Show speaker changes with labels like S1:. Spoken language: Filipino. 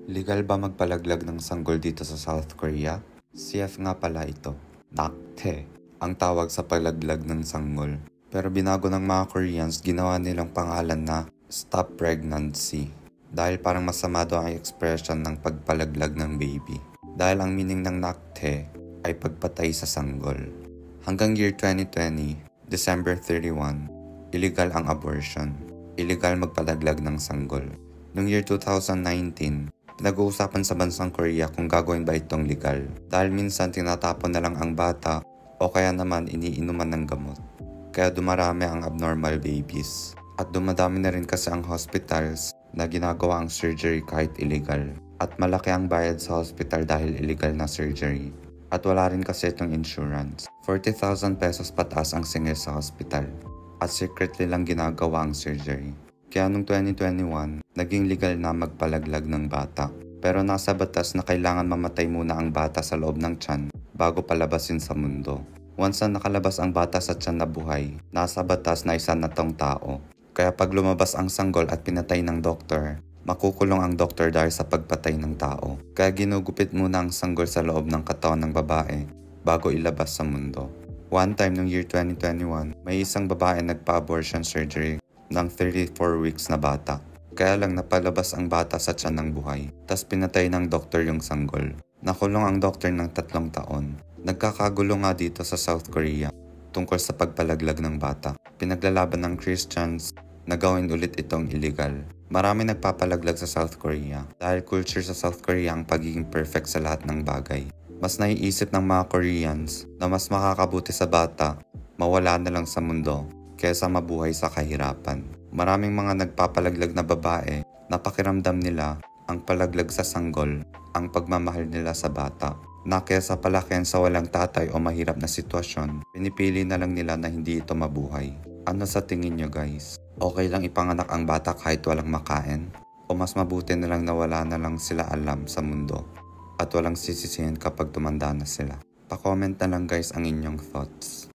S1: Legal ba magpalaglag ng sanggol dito sa South Korea? CF nga pala ito. Nakte ang tawag sa palaglag ng sanggol. Pero binago ng mga Koreans, ginawa nilang pangalan na Stop Pregnancy. Dahil parang masama daw ang expression ng pagpalaglag ng baby. Dahil ang meaning ng nakte ay pagpatay sa sanggol. Hanggang year 2020, December 31, illegal ang abortion. Illegal magpalaglag ng sanggol. Noong year 2019, pinag-uusapan sa bansang Korea kung gagawin ba itong legal. Dahil minsan tinatapon na lang ang bata o kaya naman iniinuman ng gamot. Kaya dumarami ang abnormal babies. At dumadami na rin kasi ang hospitals na ginagawa ang surgery kahit illegal. At malaki ang bayad sa hospital dahil illegal na surgery. At wala rin kasi itong insurance. 40,000 pesos pataas ang singil sa hospital. At secretly lang ginagawa ang surgery. Kaya noong 2021, naging legal na magpalaglag ng bata. Pero nasa batas na kailangan mamatay muna ang bata sa loob ng tiyan bago palabasin sa mundo. Once na nakalabas ang bata sa tiyan na buhay, nasa batas na isa na tong tao. Kaya pag lumabas ang sanggol at pinatay ng doktor, makukulong ang doktor dahil sa pagpatay ng tao. Kaya ginugupit muna ang sanggol sa loob ng katawan ng babae bago ilabas sa mundo. One time noong year 2021, may isang babae nagpa-abortion surgery ng 34 weeks na bata. Kaya lang napalabas ang bata sa tiyan ng buhay. Tas pinatay ng doktor yung sanggol. Nakulong ang doktor ng 3 taon. Nagkakagulo nga dito sa South Korea tungkol sa pagpalaglag ng bata. Pinaglalaban ng Christians na gawin ulit itong illegal. Marami nagpapalaglag sa South Korea dahil culture sa South Korea ang pagiging perfect sa lahat ng bagay. Mas naiisip ng mga Koreans na mas makakabuti sa bata mawala na lang sa mundo kaysa mabuhay sa kahirapan. Maraming mga nagpapalaglag na babae na pakiramdam nila ang palaglag sa sanggol, ang pagmamahal nila sa bata. Na kaysa palakihan sa walang tatay o mahirap na sitwasyon, pinipili na lang nila na hindi ito mabuhay. Ano sa tingin nyo guys? Okay lang ipanganak ang bata kahit walang makain? O mas mabuti na lang na wala na lang sila alam sa mundo at walang sisisihin kapag tumanda na sila? Pa-comment na lang guys ang inyong thoughts.